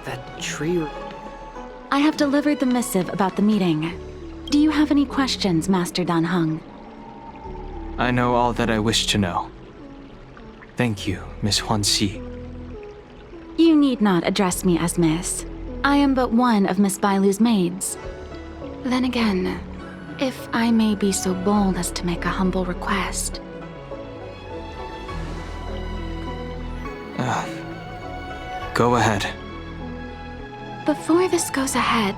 That tree... I have delivered the missive about the meeting. Do you have any questions, Master Dan Heng? I know all that I wish to know. Thank you, Miss Huanxi. You need not address me as Miss. I am but one of Miss Bailu's maids. Then again, if I may be so bold as to make a humble request. Go ahead. Before this goes ahead...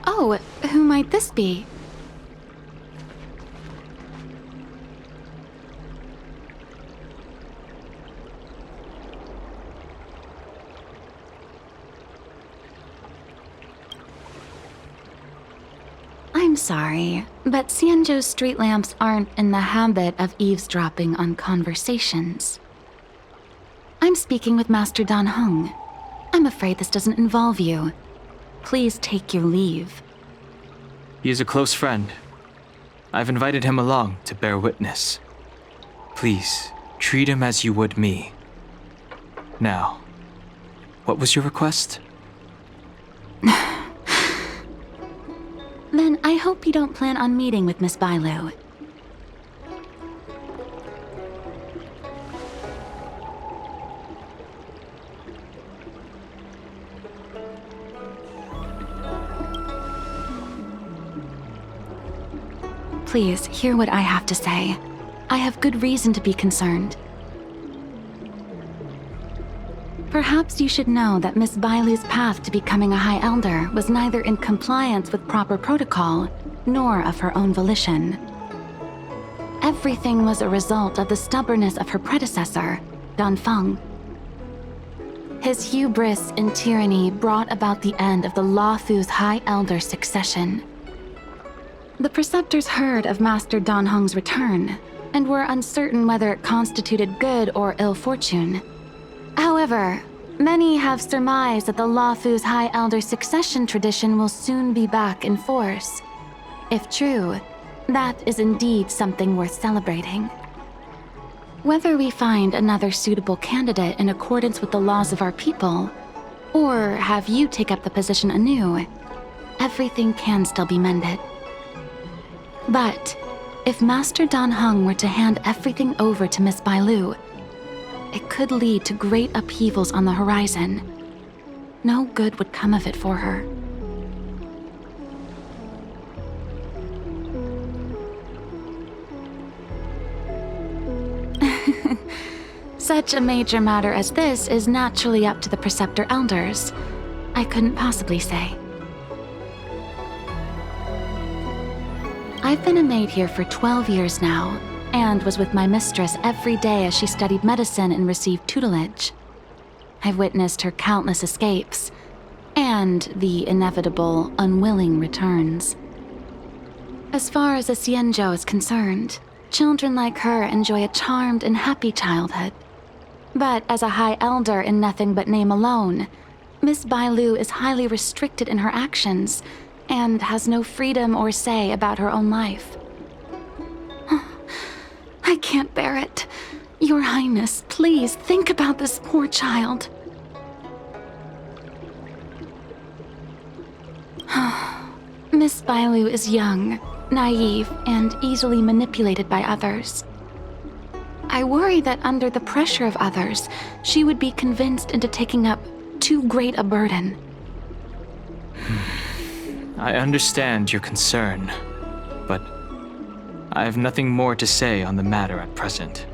Oh, who might this be? I'm sorry, but Xianzhou's street lamps aren't in the habit of eavesdropping on conversations. I'm speaking with Master Dan Heng. I'm afraid this doesn't involve you. Please take your leave. He is a close friend. I've invited him along to bear witness. Please, treat him as you would me. Now, what was your request? Then I hope you don't plan on meeting with Miss Bailu. Please, hear what I have to say. I have good reason to be concerned. Perhaps you should know that Miss Bailu's path to becoming a High Elder was neither in compliance with proper protocol, nor of her own volition. Everything was a result of the stubbornness of her predecessor, Dan Feng. His hubris and tyranny brought about the end of the Luofu's High Elder succession. The preceptors heard of Master Dan Heng's return, and were uncertain whether it constituted good or ill fortune. However, many have surmised that the Luofu's High Elder succession tradition will soon be back in force. If true, that is indeed something worth celebrating. Whether we find another suitable candidate in accordance with the laws of our people, or have you take up the position anew, everything can still be mended. But if Master Dan Heng were to hand everything over to Miss Bailu, it could lead to great upheavals on the horizon. No good would come of it for her. Such a major matter as this is naturally up to the Preceptor Elders. I couldn't possibly say. I've been a maid here for 12 years now, and was with my mistress every day as she studied medicine and received tutelage. I've witnessed her countless escapes, and the inevitable, unwilling returns. As far as a Xianzhou is concerned, children like her enjoy a charmed and happy childhood. But as a High Elder in nothing but name alone, Miss Bailu is highly restricted in her actions, and has no freedom or say about her own life. I can't bear it. Your Highness, please think about this poor child. Miss Bailu is young, naive, and easily manipulated by others. I worry that under the pressure of others, she would be convinced into taking up too great a burden. I understand your concern, but I have nothing more to say on the matter at present.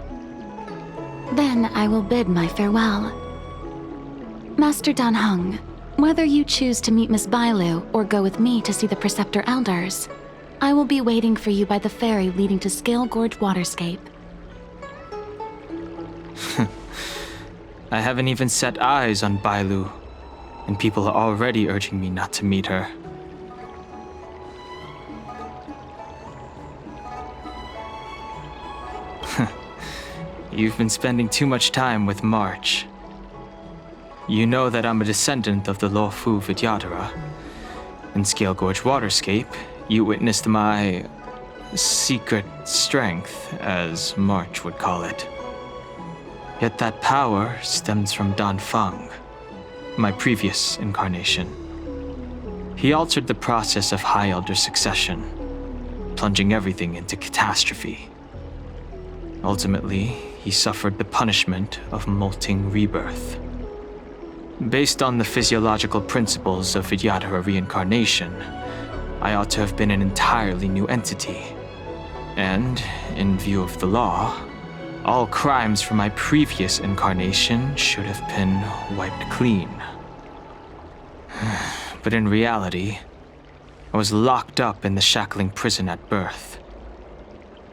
Then I will bid my farewell. Master Dan Heng, whether you choose to meet Miss Bailu or go with me to see the Preceptor Elders, I will be waiting for you by the ferry leading to Scale Gorge Waterscape. I haven't even set eyes on Bailu, and people are already urging me not to meet her. You've been spending too much time with March. You know that I'm a descendant of the Luofu Vidyadhara. In Scale Gorge Waterscape, you witnessed my secret strength, as March would call it. Yet that power stems from Dan Feng. my previous incarnation. He altered the process of High Elder succession, plunging everything into catastrophe. Ultimately, he suffered the punishment of molting rebirth. Based on the physiological principles of Vidyadhara reincarnation, I ought to have been an entirely new entity. And, in view of the law, all crimes from my previous incarnation should have been wiped clean. But in reality, I was locked up in the shackling prison at birth.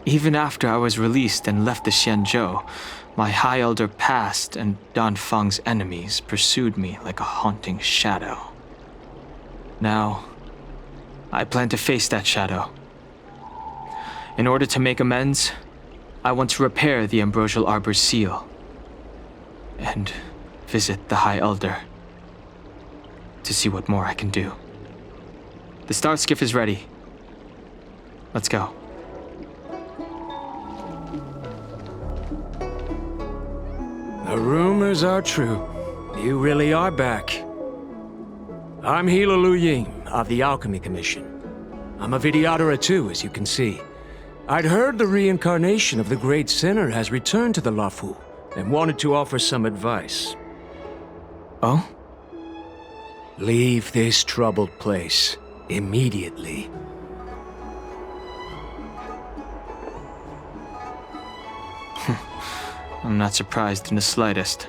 Even after I was released and left the Xianzhou, my High Elder past and Dan Feng's enemies pursued me like a haunting shadow. Now, I plan to face that shadow. In order to make amends, I want to repair the Ambrosial Arbor's seal and visit the High Elder to see what more I can do. The start skiff is ready. Let's go. The rumors are true. You really are back. I'm Hila Lu Ying of the Alchemy Commission. I'm a Vidyadhara too, as you can see. I'd heard the reincarnation of the Great Sinner has returned to the Luofu and wanted to offer some advice. Oh? Leave this troubled place immediately. I'm not surprised in the slightest.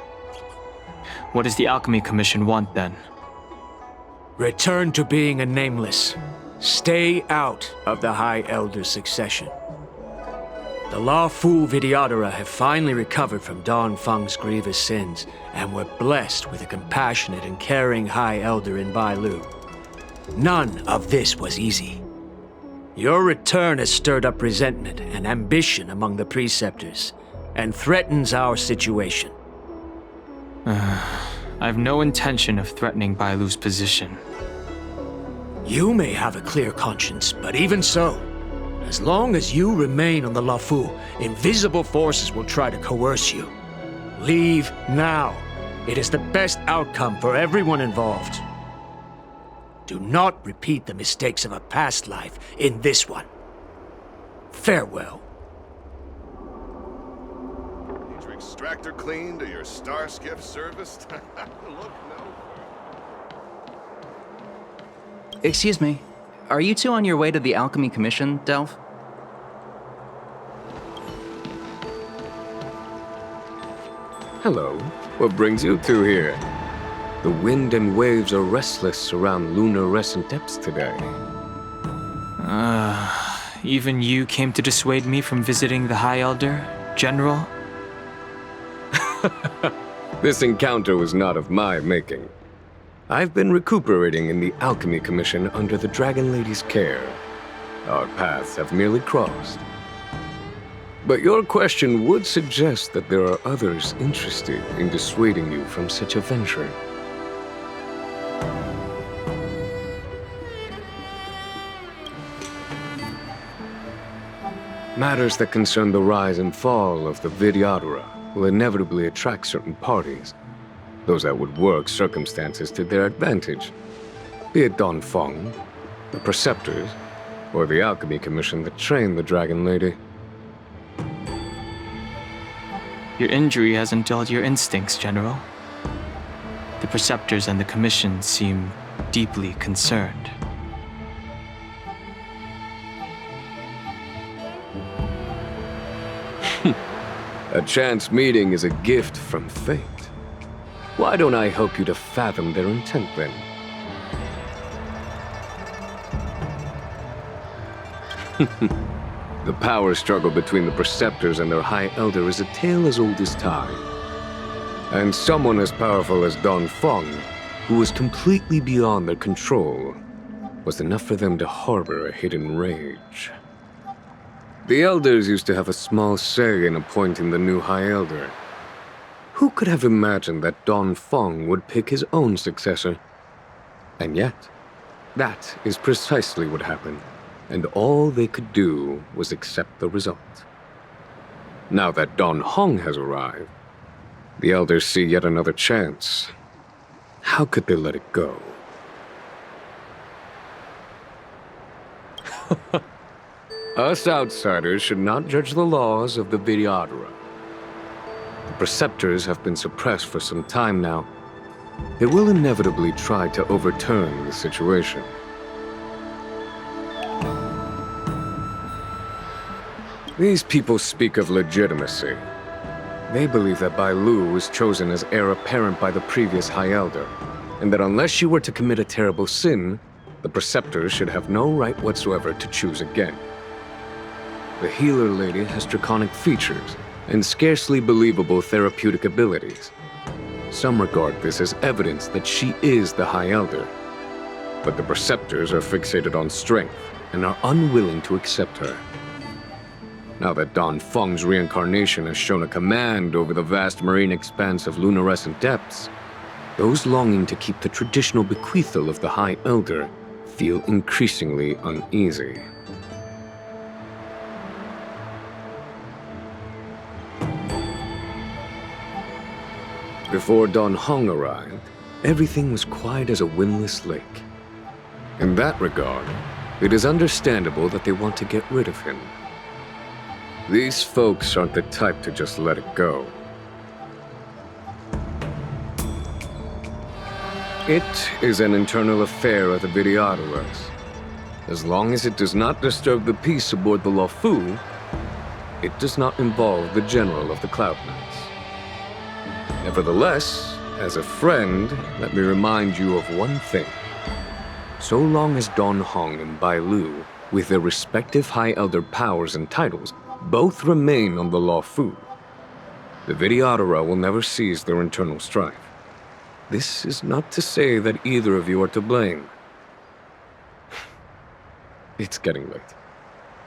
What does the Alchemy Commission want then? Return to being a nameless. Stay out of the High Elder's succession. The Luofu Vidyadhara have finally recovered from Dan Feng's grievous sins, and were blessed with a compassionate and caring High Elder in Bailu. None of this was easy. Your return has stirred up resentment and ambition among the preceptors, and threatens our situation. I've no intention of threatening Bailu's position. You may have a clear conscience, but even so, as long as you remain on the Luofu, invisible forces will try to coerce you. Leave now. It is the best outcome for everyone involved. Do not repeat the mistakes of a past life in this one. Farewell. Need your extractor cleaned or your star skiff serviced? Look no further. Excuse me. Are you two on your way to the Alchemy Commission, Delph? Hello. What brings you two here? The wind and waves are restless around lunar-rescent depths today. Even you came to dissuade me from visiting the High Elder, General? This encounter was not of my making. I've been recuperating in the Alchemy Commission under the Dragon Lady's care. Our paths have merely crossed. But your question would suggest that there are others interested in dissuading you from such a venture. Matters that concern the rise and fall of the Vidyadhara will inevitably attract certain parties. Those that would work circumstances to their advantage. Be it Dan Feng, the Preceptors, or the Alchemy Commission that trained the Dragon Lady. Your injury hasn't dulled your instincts, General. The Preceptors and the Commission seem deeply concerned. A chance meeting is a gift from fate. Why don't I help you to fathom their intent, then? The power struggle between the Preceptors and their High Elder is a tale as old as time. And someone as powerful as Dan Feng, who was completely beyond their control, was enough for them to harbor a hidden rage. The Elders used to have a small say in appointing the new High Elder. Who could have imagined that Dan Feng would pick his own successor? And yet, that is precisely what happened, and all they could do was accept the result. Now that Dan Hong has arrived, the Elders see yet another chance. How could they let it go? Us outsiders should not judge the laws of the Videodora. The preceptors have been suppressed for some time now. They will inevitably try to overturn the situation. These people speak of legitimacy. They believe that Bai Lu was chosen as heir apparent by the previous High Elder, and that unless she were to commit a terrible sin, the preceptors should have no right whatsoever to choose again. The healer lady has draconic features and scarcely believable therapeutic abilities. Some regard this as evidence that she is the High Elder, but the preceptors are fixated on strength and are unwilling to accept her. Now that Don Feng's reincarnation has shown a command over the vast marine expanse of lunarescent depths, those longing to keep the traditional bequeathal of the High Elder feel increasingly uneasy. Before Don Hong arrived, everything was quiet as a windless lake. In that regard, it is understandable that they want to get rid of him. These folks aren't the type to just let it go. It is an internal affair of the Videodoras. As long as it does not disturb the peace aboard the Luofu, it does not involve the General of the Cloud Knights. Nevertheless, as a friend, let me remind you of one thing. So long as Don Hong and Bai Lu, with their respective High Elder powers and titles, both remain on the Luofu, the Videodora will never cease their internal strife. This is not to say that either of you are to blame. It's getting late.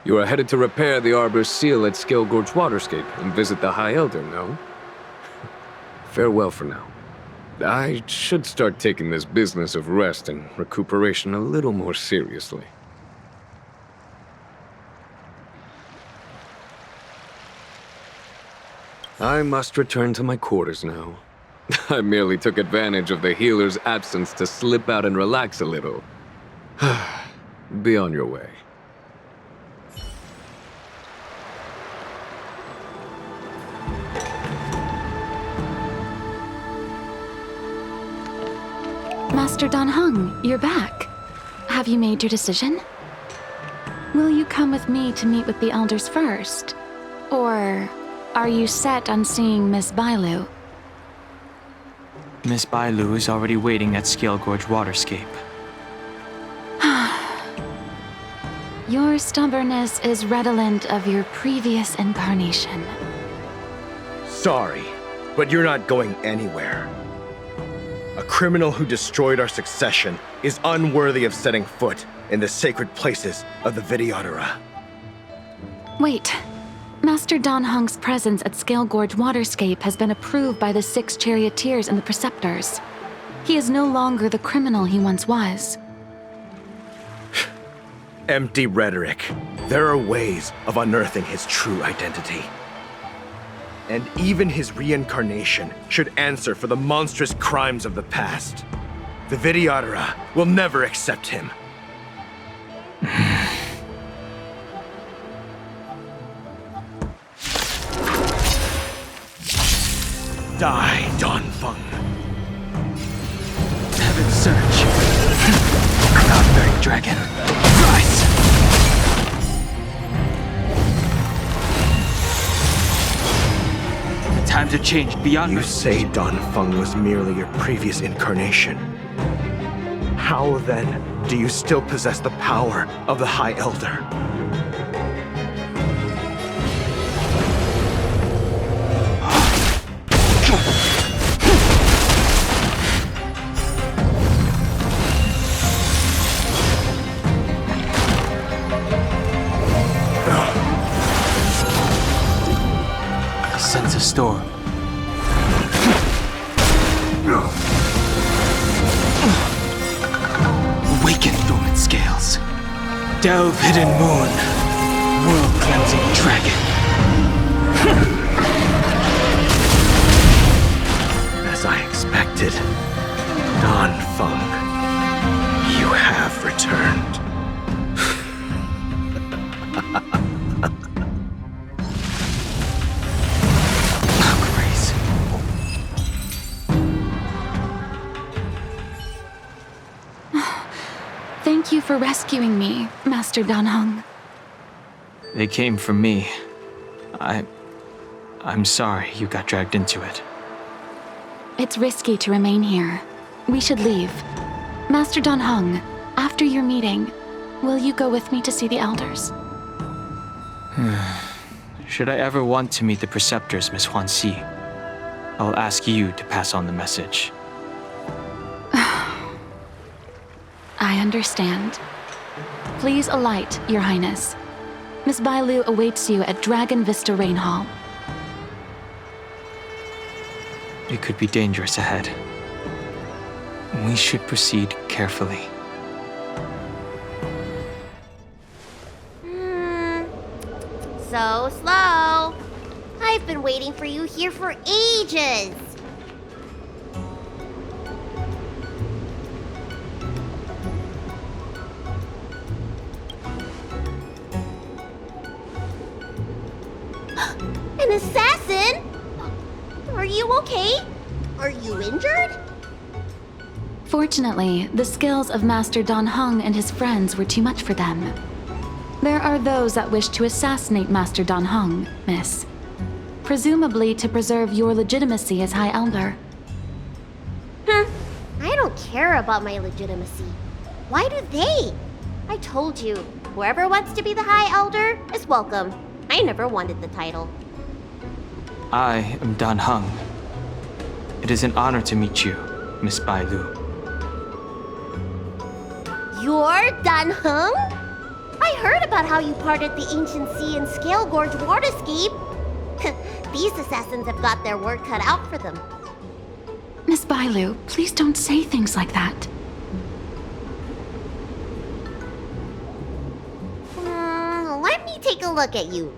You are headed to repair the Arbor's seal at Scale Gorge Waterscape and visit the High Elder, no? Farewell for now. I should start taking this business of rest and recuperation a little more seriously. I must return to my quarters now. I merely took advantage of the healer's absence to slip out and relax a little. Be on your way. Master Don Hong, you're back. Have you made your decision? Will you come with me to meet with the elders first? Or are you set on seeing Miss Bai Lu? Miss Bai Lu is already waiting at Scale Gorge Waterscape. Your stubbornness is redolent of your previous incarnation. Sorry, but you're not going anywhere. A criminal who destroyed our succession is unworthy of setting foot in the sacred places of the Videodora. Wait. Master Don Hong's presence at Scale Gorge Waterscape has been approved by the 6 charioteers and the preceptors. He is no longer the criminal he once was. Empty rhetoric. There are ways of unearthing his true identity. And even his reincarnation should answer for the monstrous crimes of the past. The Videodora will never accept him. Die, Don Feng. Heaven surge. Cloud-bearing dragon. Rise! The times have changed beyond You say Don Feng was merely your previous incarnation. How then do you still possess the power of the High Elder? Sense a storm. Awaken dormant scales. Delve hidden moon. World cleansing dragon. As I expected. Don Fung, you have returned. Thank you for rescuing me, Master Dan Heng. They came for me. I'm sorry you got dragged into it. It's risky to remain here. We should leave. Master Dan Heng, after your meeting, will you go with me to see the elders? Should I ever want to meet the preceptors, Miss Huanxi, I'll ask you to pass on the message. I understand. Please alight, Your Highness. Miss Bailu awaits you at Dragon Vista Rain Hall. It could be dangerous ahead. We should proceed carefully. So slow. I've been waiting for you here for ages. An assassin? Are you okay? Are you injured? Fortunately, the skills of Master Dan Heng and his friends were too much for them. There are those that wish to assassinate Master Dan Heng, Miss. Presumably to preserve your legitimacy as High Elder. I don't care about my legitimacy. Why do they? I told you, whoever wants to be the High Elder is welcome. I never wanted the title. I am Dan Heng. It is an honor to meet you, Miss Bailu. You're Dan Heng? I heard about how you parted the ancient sea and Scale Gorge waterscape. These assassins have got their work cut out for them. Miss Bailu, please don't say things like that. Let me take a look at you.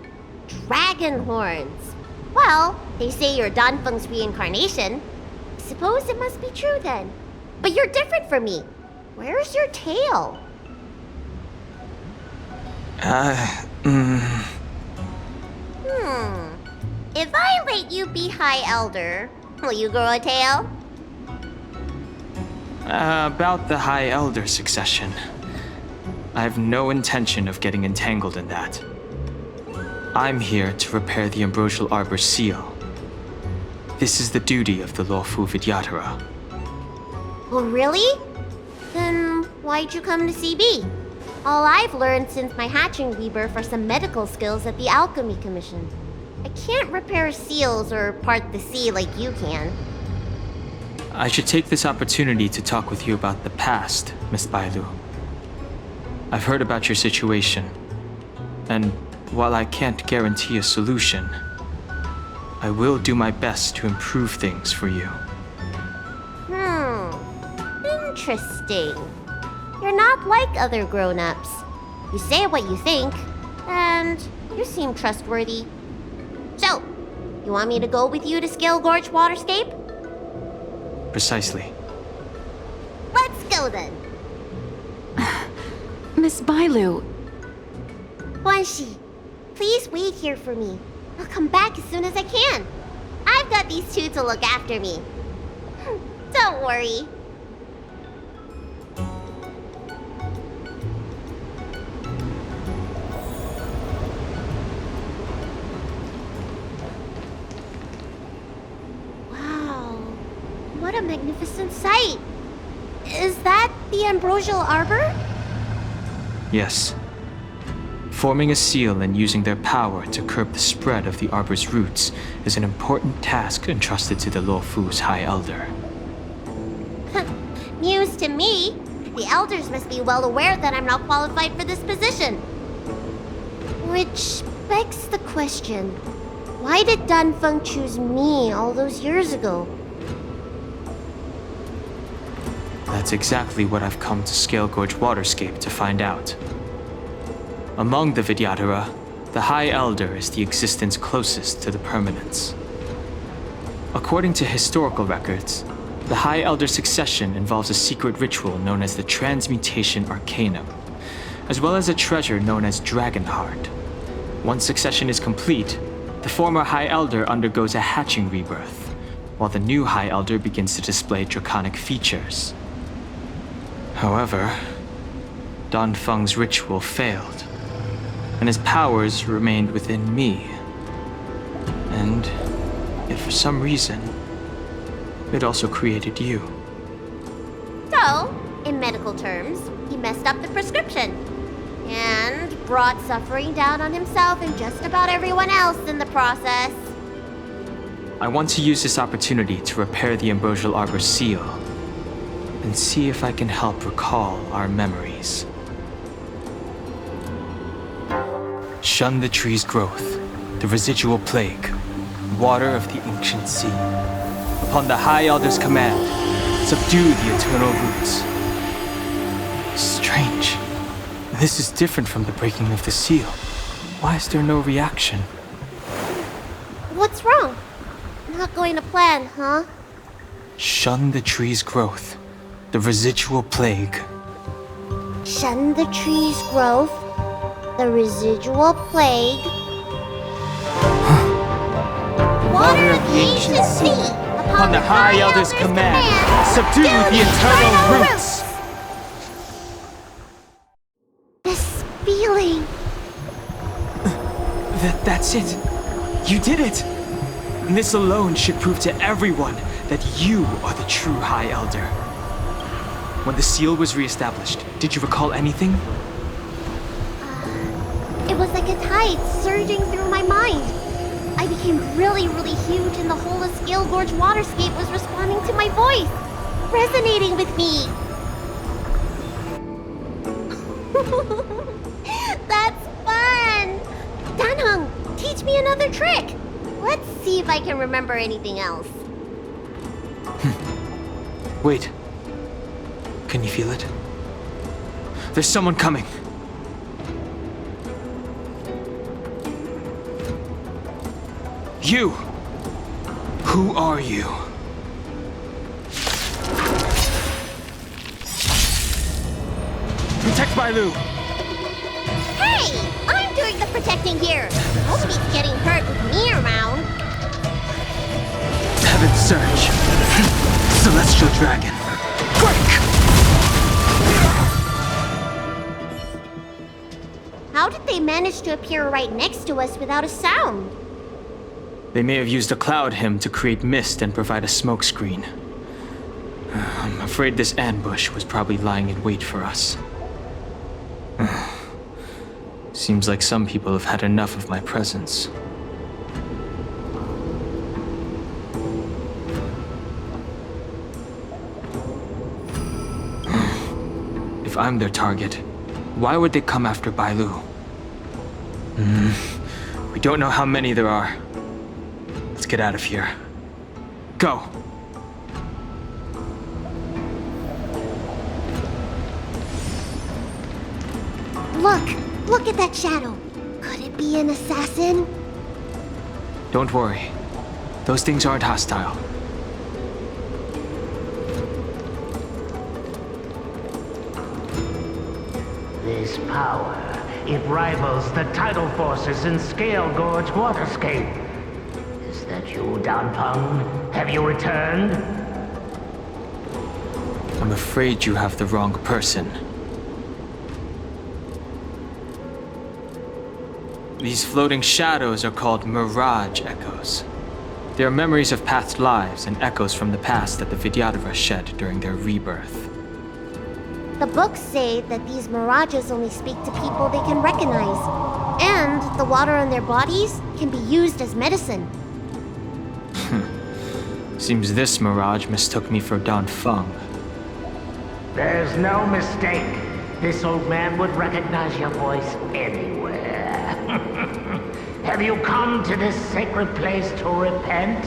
Dragon horns. Well, they say you're Dan Feng's reincarnation. I suppose it must be true then. But you're different from me. Where's your tail? If I let you be High Elder, will you grow a tail? About the High Elder succession. I have no intention of getting entangled in that. I'm here to repair the Ambrosial Arbor's seal. This is the duty of the Lawfu Vidyadhara. Oh, really? Then why'd you come to CB? All I've learned since my hatching rebirth are some medical skills at the Alchemy Commission. I can't repair seals or part the sea like you can. I should take this opportunity to talk with you about the past, Miss Bailu. I've heard about your situation, and while I can't guarantee a solution, I will do my best to improve things for you. Interesting. You're not like other grown-ups. You say what you think, and you seem trustworthy. So, you want me to go with you to Scale Gorge Waterscape? Precisely. Let's go then. Miss Bailu, Huanxi, please wait here for me. I'll come back as soon as I can. I've got these two to look after me. Don't worry. Wow, what a magnificent sight. Is that the Ambrosial Arbor? Yes. Forming a seal and using their power to curb the spread of the Arbor's roots is an important task entrusted to the Lawfu's High Elder. News to me. The elders must be well aware that I'm not qualified for this position. Which begs the question, why did Dan Feng choose me all those years ago? That's exactly what I've come to Scale Gorge Waterscape to find out. Among the Vidyadhara, the High Elder is the existence closest to the permanence. According to historical records, The High Elder succession involves a secret ritual known as the Transmutation Arcanum, as well as a treasure known as Dragonheart. Once succession is complete, the former High Elder undergoes a hatching rebirth, while the new High Elder begins to display draconic features. However, Don Feng's ritual failed, and his powers remained within me. And yet for some reason, it also created you. So, in medical terms, he messed up the prescription. And brought suffering down on himself and just about everyone else in the process. I want to use this opportunity to repair the Ambrosial Arbor seal, and see if I can help recall our memories. Shun the tree's growth, the residual plague, water of the ancient sea. Upon the High Elder's command, subdue the eternal roots. Strange. This is different from the breaking of the seal. Why is there no reaction? What's wrong? Not going to plan, huh? Shun the tree's growth, the residual plague. Shun the tree's growth, the residual plague. Water of the ancient sea. Upon the High Elder's command, subdue the eternal roots. This feeling. That's it. You did it. And this alone should prove to everyone that you are the true High Elder. When the seal was reestablished, did you recall anything? It was like a tide surging through my mind. I became really, really huge, and the whole of Scale Gorge waterscape was responding to my voice, resonating with me. That's fun! Danheng, teach me another trick. Let's see if I can remember anything else. Wait. Can you feel it? There's someone coming. You! Who are you? Protect Bailu! Hey! I'm doing the protecting here! Nobody's getting hurt with me around. Heaven Surge. Celestial Dragon. Break! How did they manage to appear right next to us without a sound? They may have used a cloud hymn to create mist and provide a smokescreen. I'm afraid this ambush was probably lying in wait for us. Seems like some people have had enough of my presence. If I'm their target, why would they come after Bailu? We don't know how many there are. Let's get out of here. Go! Look at that shadow. Could it be an assassin? Don't worry. Those things aren't hostile. This power, it rivals the tidal forces in Scale Gorge waterscape. Is that you, Don Feng? Have you returned? I'm afraid you have the wrong person. These floating shadows are called Mirage Echoes. They are memories of past lives and echoes from the past that the Vidyadhara shed during their rebirth. The books say that these mirages only speak to people they can recognize. And the water on their bodies can be used as medicine. Seems this mirage mistook me for Don Feng. There's no mistake. This old man would recognize your voice anywhere. Have you come to this sacred place to repent?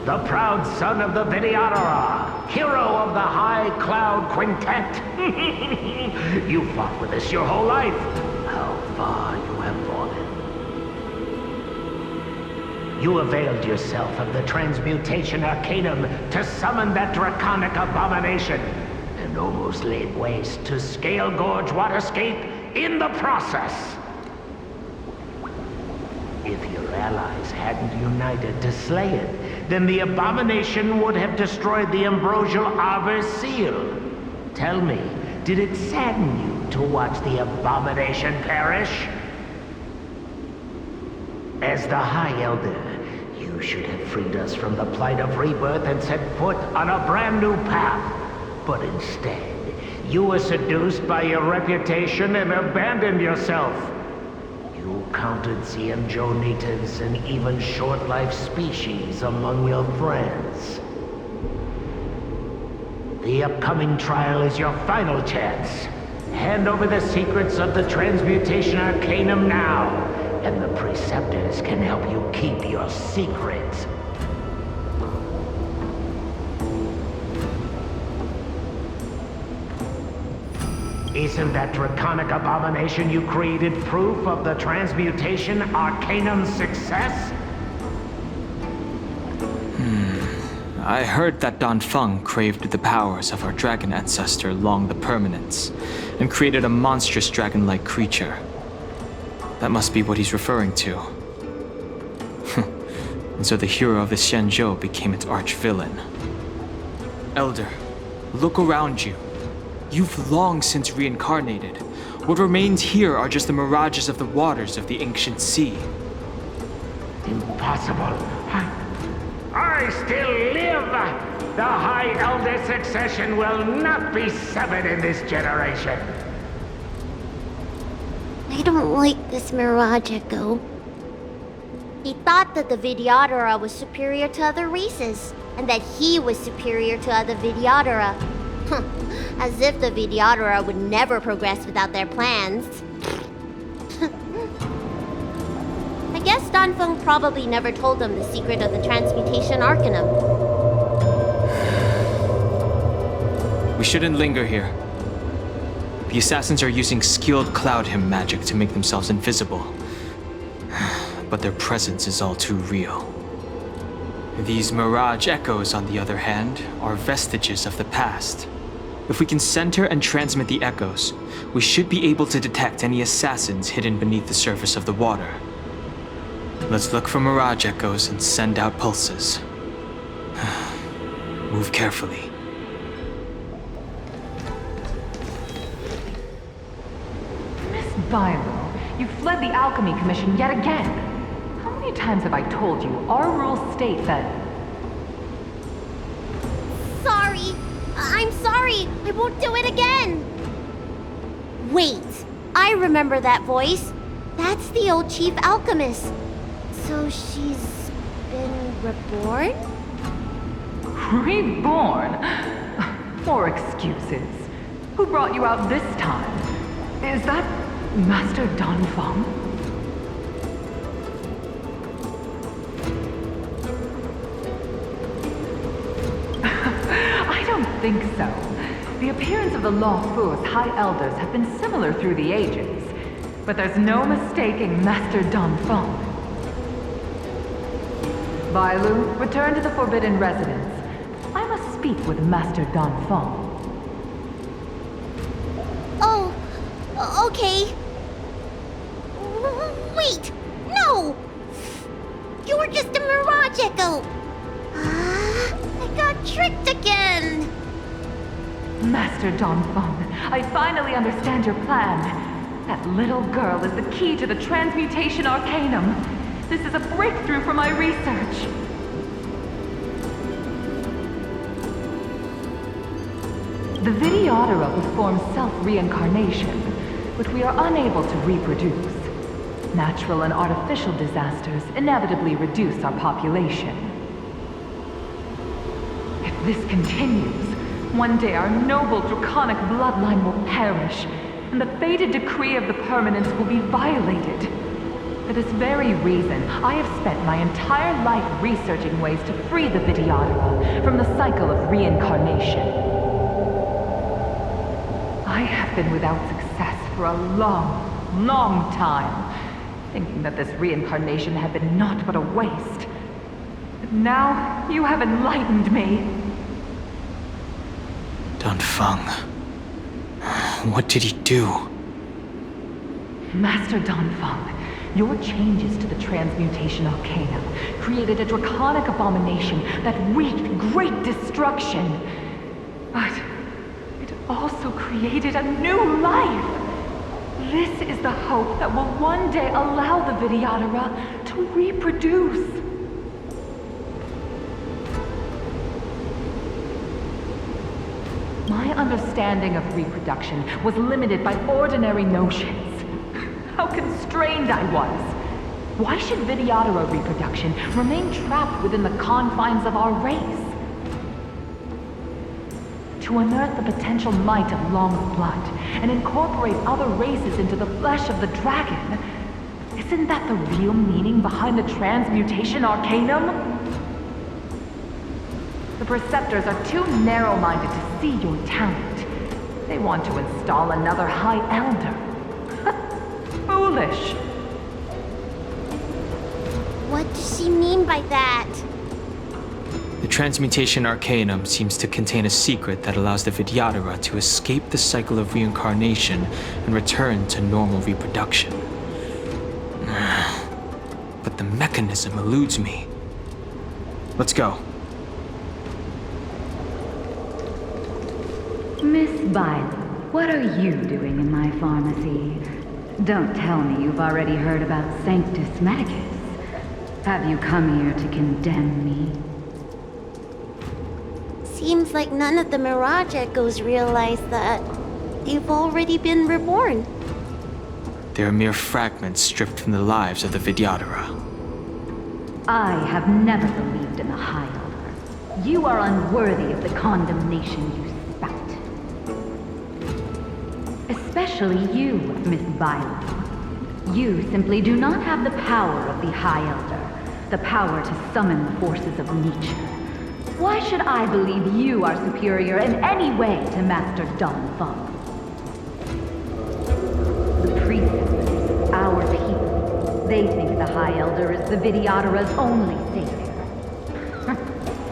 The proud son of the Vidyadhara, hero of the High Cloud Quintet. You fought with us your whole life. How far you have fallen. You availed yourself of the transmutation arcanum to summon that draconic abomination, and almost laid waste to Scale Gorge Waterscape in the process. If your allies hadn't united to slay it, then the abomination would have destroyed the Ambrosial Arbor's seal. Tell me, did it sadden you to watch the abomination perish? As the High Elder, you should have freed us from the plight of rebirth and set foot on a brand new path. But instead, you were seduced by your reputation and abandoned yourself. You counted CMJO natives and even short-life species among your friends. The upcoming trial is your final chance. Hand over the secrets of the Transmutation Arcanum now, and the Preceptors can help you keep your secrets. Isn't that draconic abomination you created proof of the Transmutation Arcanum's success? I heard that Don Feng craved the powers of our dragon ancestor Long the Permanence, and created a monstrous dragon-like creature. That must be what he's referring to. And so the hero of the Xianzhou became its arch-villain. Elder, look around you. You've long since reincarnated. What remains here are just the mirages of the waters of the ancient sea. Impossible. I still live! The High Elder succession will not be severed in this generation. I don't like this Mirage Echo. He thought that the Vidyadhara was superior to other races, and that he was superior to other Vidyadhara. As if the Vidyadhara would never progress without their plans. I guess Don Feng probably never told them the secret of the Transmutation Arcanum. We shouldn't linger here. The assassins are using skilled cloud hymn magic to make themselves invisible. But their presence is all too real. These mirage echoes, on the other hand, are vestiges of the past. If we can center and transmit the echoes, we should be able to detect any assassins hidden beneath the surface of the water. Let's look for mirage echoes and send out pulses. Move carefully. Miss Bilo, you fled the Alchemy Commission yet again. How many times have I told you our rules state that... Sorry. I'm sorry. I won't do it again. Wait. I remember that voice. That's the old Chief Alchemist. So she's been reborn? Reborn? More excuses. Who brought you out this time? Is that Master Don Feng? I don't think so. The appearance of the Law Fu's High Elders have been similar through the ages. But there's no mistaking Master Don Feng. Bailu, return to the Forbidden Residence. I must speak with Master Don Feng. Oh, okay. Wait, no! You were just a Mirage Echo. I got tricked again. Master Don Feng, I finally understand your plan. That little girl is the key to the Transmutation Arcanum. This is a breakthrough for my research. The Vidyadhara perform self-reincarnation, but we are unable to reproduce. Natural and artificial disasters inevitably reduce our population. If this continues, one day our noble draconic bloodline will perish, and the fated decree of the Permanence will be violated. For this very reason, I have spent my entire life researching ways to free the Vidyadhara from the cycle of reincarnation. I have been without success for a long, long time, thinking that this reincarnation had been naught but a waste. But now you have enlightened me. Don Feng. What did he do? Master Don Feng, your changes to the transmutation arcanum created a draconic abomination that wreaked great destruction. But it also created a new life. This is the hope that will one day allow the Vidyadhara to reproduce. My understanding of reproduction was limited by ordinary notions. How constrained I was. Why should Vidyadhara reproduction remain trapped within the confines of our race? To unearth the potential might of Long's blood and incorporate other races into the flesh of the dragon, isn't that the real meaning behind the transmutation arcanum? The Preceptors are too narrow-minded to see your talent. They want to install another High Elder. Foolish. What does she mean by that? The transmutation arcanum seems to contain a secret that allows the Vidyadhara to escape the cycle of reincarnation and return to normal reproduction. But the mechanism eludes me. Let's go. Miss Violet, what are you doing in my pharmacy? Don't tell me you've already heard about Sanctus Medicus. Have you come here to condemn me? Seems like none of the Mirage Echoes realize that they've already been reborn. They are mere fragments stripped from the lives of the Vidyadhara. I have never believed in the High Elder. You are unworthy of the condemnation you spout. Especially you, Miss Violet. You simply do not have the power of the High Elder, the power to summon the forces of nature. Why should I believe you are superior in any way to Master Don Feng? The Preceptors, our people, they think the High Elder is the Vidyadhara's only savior.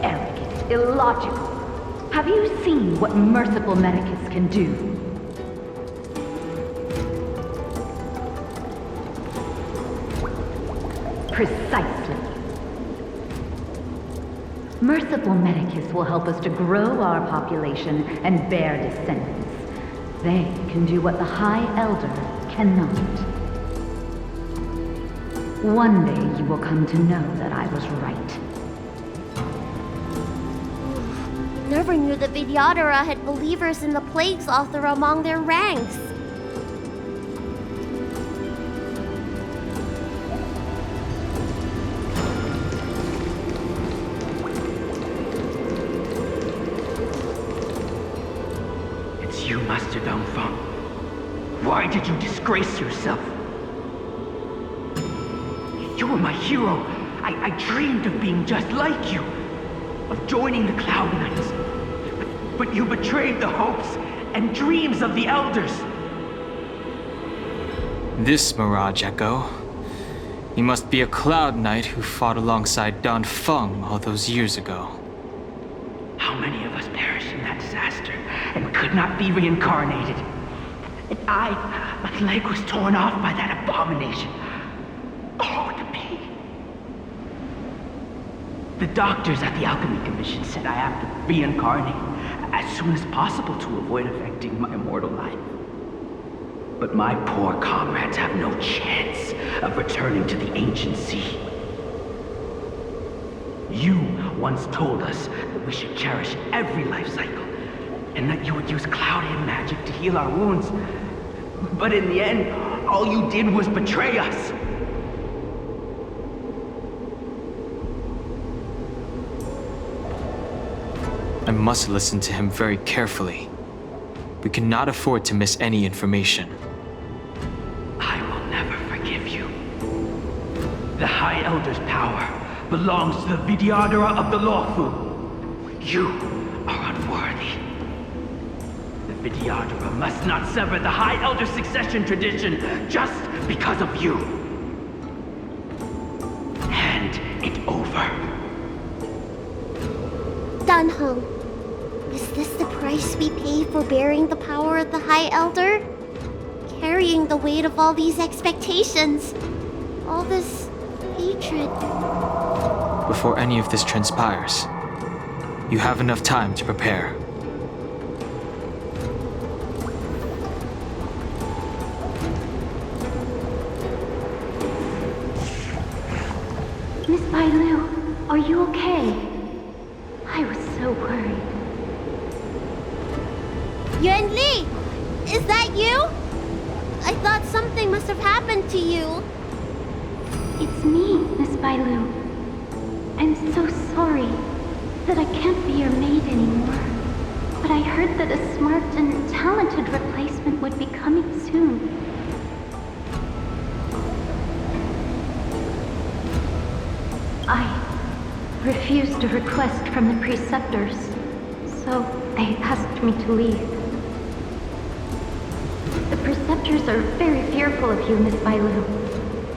Arrogant, illogical. Have you seen what merciful Medicus can do? Precisely. Merciful Medicus will help us to grow our population and bear descendants. They can do what the High Elder cannot. One day you will come to know that I was right. Never knew the Vidyadhara had believers in the Plagues Author among their ranks. You, Master Don Feng. Why did you disgrace yourself? You were my hero. I dreamed of being just like you, of joining the Cloud Knights. But you betrayed the hopes and dreams of the Elders. This Mirage Echo. He must be a Cloud Knight who fought alongside Don Feng all those years ago. How many of us perished in that disaster and could not be reincarnated? And my leg was torn off by that abomination. Oh, the pain. The doctors at the Alchemy Commission said I have to reincarnate as soon as possible to avoid affecting my immortal life. But my poor comrades have no chance of returning to the ancient sea. You once told us that we should cherish every life cycle, and that you would use cloud-hid magic to heal our wounds. But in the end, all you did was betray us. I must listen to him very carefully. We cannot afford to miss any information. I will never forgive you. The High Elder's power belongs to the Vidyadhara of the Lawfu. You are unworthy. The Vidyadhara must not sever the High Elder succession tradition just because of you. Hand it over. Danheng, is this the price we pay for bearing the power of the High Elder? Carrying the weight of all these expectations. All this hatred. Before any of this transpires, you have enough time to prepare. Miss Bailu, are you okay? I was so worried. Yuan Li! Is that you? I thought something must have happened to you. It's me, Miss Bailu. I'm so sorry that I can't be your maid anymore. But I heard that a smart and talented replacement would be coming soon. I refused a request from the preceptors, so they asked me to leave. The preceptors are very fearful of you, Miss Bailu.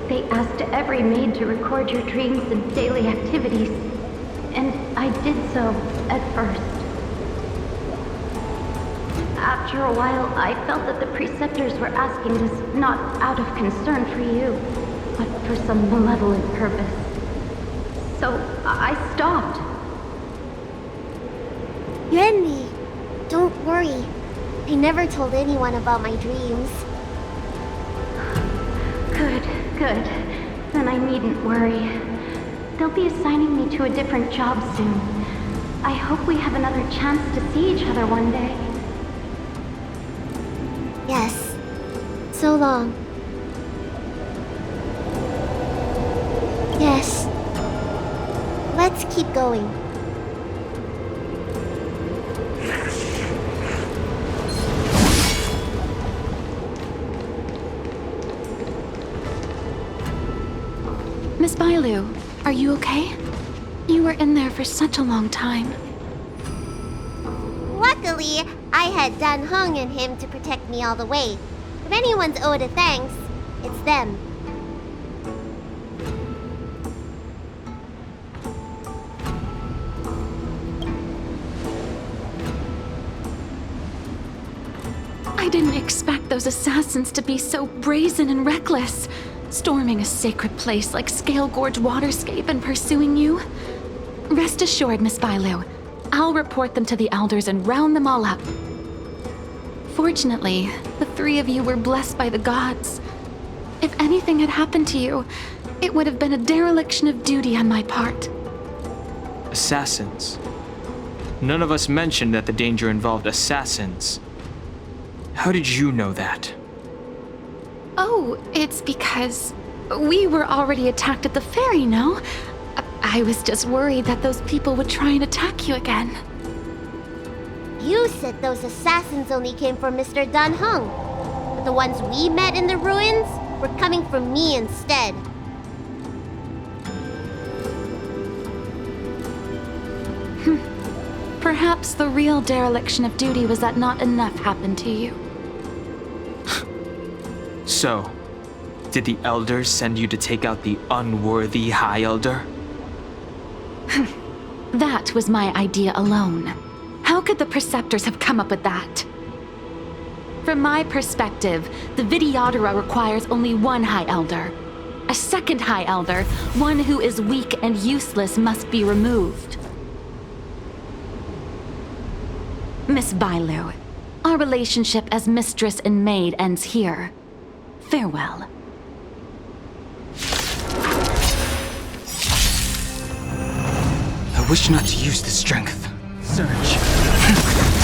They asked every maid to record your dreams and daily activities, and I did so at first. After a while, I felt that the preceptors were asking this not out of concern for you, but for some malevolent purpose. So I stopped. Yuanli, don't worry. I never told anyone about my dreams. Good. Then I needn't worry. They'll be assigning me to a different job soon. I hope we have another chance to see each other one day. Yes. So long. Yes. Let's keep going. Miss Bailu, are you okay? You were in there for such a long time. Luckily, I had Danheng and him to protect me all the way. If anyone's owed a thanks, it's them. I didn't expect those assassins to be so brazen and reckless, storming a sacred place like Scale Gorge Waterscape and pursuing you. Rest assured, Miss Bailu, I'll report them to the elders and round them all up. Fortunately, the three of you were blessed by the gods. If anything had happened to you, it would have been a dereliction of duty on my part. Assassins. None of us mentioned that the danger involved assassins. How did you know that? Oh, it's because we were already attacked at the ferry, no? I was just worried that those people would try and attack you again. You said those assassins only came from Mr. Danheng, but the ones we met in the ruins were coming from me instead. Perhaps the real dereliction of duty was that not enough happened to you. So, did the elders send you to take out the unworthy High Elder? That was my idea alone. How could the preceptors have come up with that? From my perspective, the Vidyadhara requires only one High Elder. A second High Elder, one who is weak and useless, must be removed. Miss Bailu, our relationship as mistress and maid ends here. Farewell. I wish not to use this strength. Surge.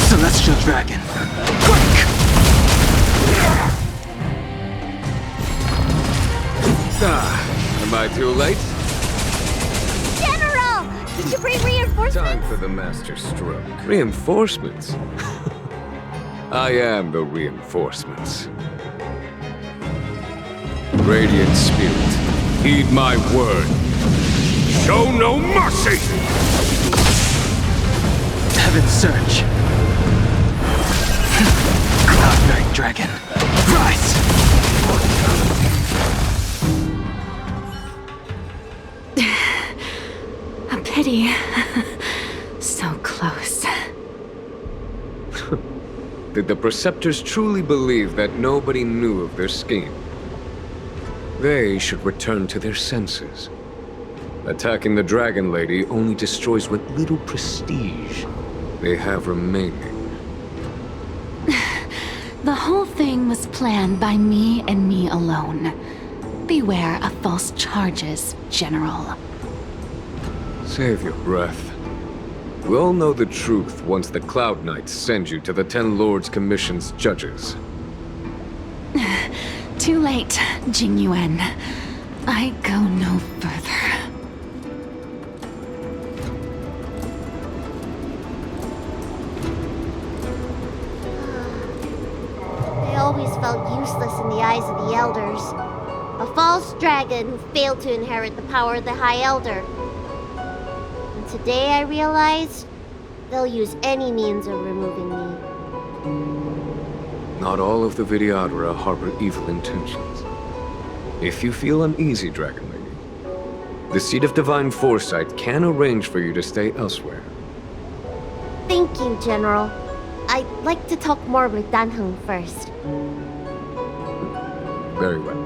Celestial Dragon. Quick! Am I too late? General! Did you bring reinforcements? Time for the master stroke. Reinforcements? I am the reinforcements. Radiant Spirit, heed my word. Show no mercy! Heaven Surge. Cloud Knight Dragon. Rise! A pity. So close. Did the Preceptors truly believe that nobody knew of their scheme? They should return to their senses. Attacking the Dragon Lady only destroys what little prestige they have remaining. The whole thing was planned by me and me alone. Beware of false charges, General. Save your breath. We'll know the truth once the Cloud Knights send you to the Ten Lords Commission's judges. Too late, Jing Yuan. I go no further. I always felt useless in the eyes of the Elders. A false dragon who failed to inherit the power of the High Elder. And today I realized they'll use any means of removing me. Not all of the Vidyadhara harbor evil intentions. If you feel uneasy, Dragon Lady, the Seat of Divine Foresight can arrange for you to stay elsewhere. Thank you, General. I'd like to talk more with Danheng first. Very well.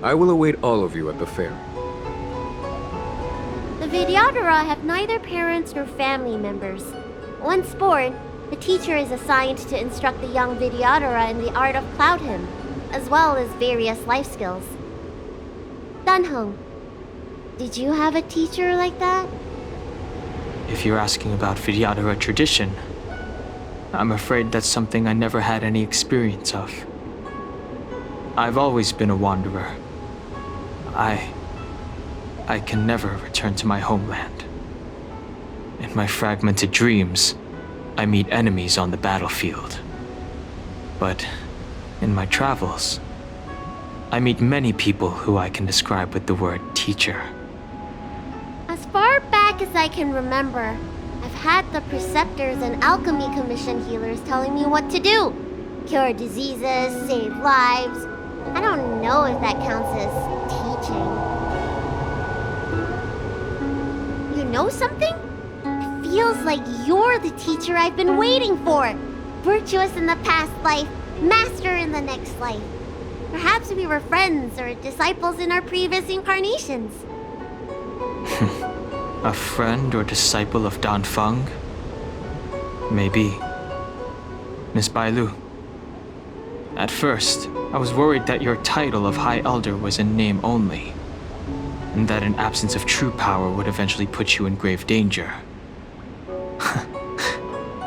I will await all of you at the fair. The Vidyadhara have neither parents nor family members. Once born, the teacher is assigned to instruct the young Vidyadhara in the art of Cloud Hymn, as well as various life skills. Danheng, did you have a teacher like that? If you're asking about Vidyadhara tradition, I'm afraid that's something I never had any experience of. I've always been a wanderer. I can never return to my homeland. In my fragmented dreams, I meet enemies on the battlefield. But in my travels, I meet many people who I can describe with the word teacher. As far back as I can remember, I've had the Preceptors and Alchemy Commission healers telling me what to do. Cure diseases, save lives. I don't know if that counts as teaching. You know something? It feels like you're the teacher I've been waiting for. Virtuous in the past life, master in the next life. Perhaps we were friends or disciples in our previous incarnations. A friend or disciple of Danfeng? Maybe. Miss Bailu. At first, I was worried that your title of High Elder was in name only, and that an absence of true power would eventually put you in grave danger.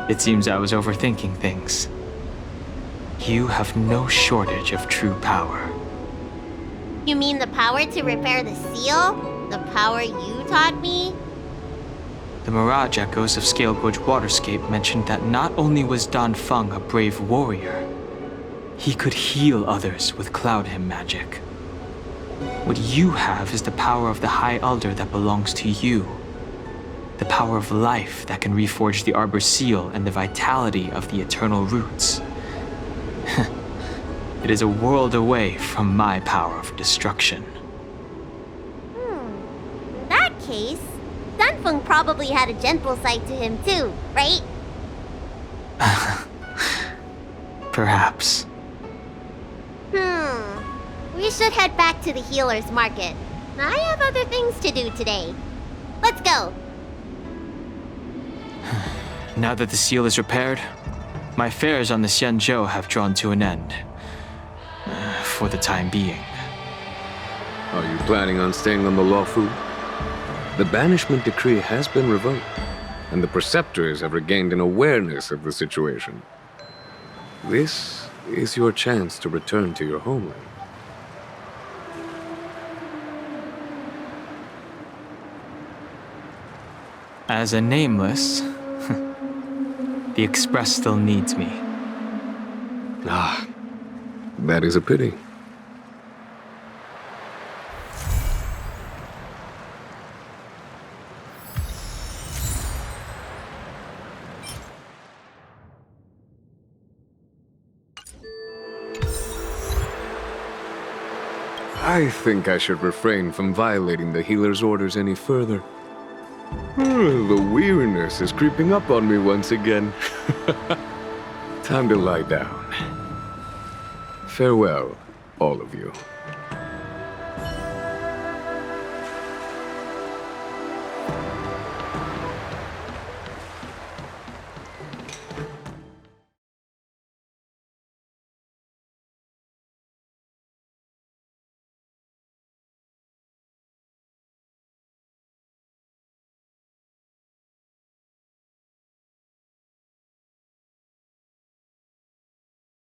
It seems I was overthinking things. You have no shortage of true power. You mean the power to repair the seal? The power you taught me? The Mirage Echoes of Scale Gorge Waterscape mentioned that not only was Danfeng a brave warrior, he could heal others with Cloud Hymn magic. What you have is the power of the High Elder that belongs to you. The power of life that can reforge the Arbor Seal and the vitality of the Eternal Roots. It is a world away from my power of destruction. In that case, Danfeng probably had a gentle side to him too, right? Perhaps. We should head back to the healer's market. I have other things to do today. Let's go. Now that the seal is repaired, my affairs on the Xianzhou have drawn to an end. For the time being. Are you planning on staying on the Luofu? The banishment decree has been revoked, and the Preceptors have regained an awareness of the situation. This is your chance to return to your homeland. As a nameless, the Express still needs me. Ah, that is a pity. I think I should refrain from violating the healer's orders any further. The weariness is creeping up on me once again. Time to lie down. Farewell, all of you.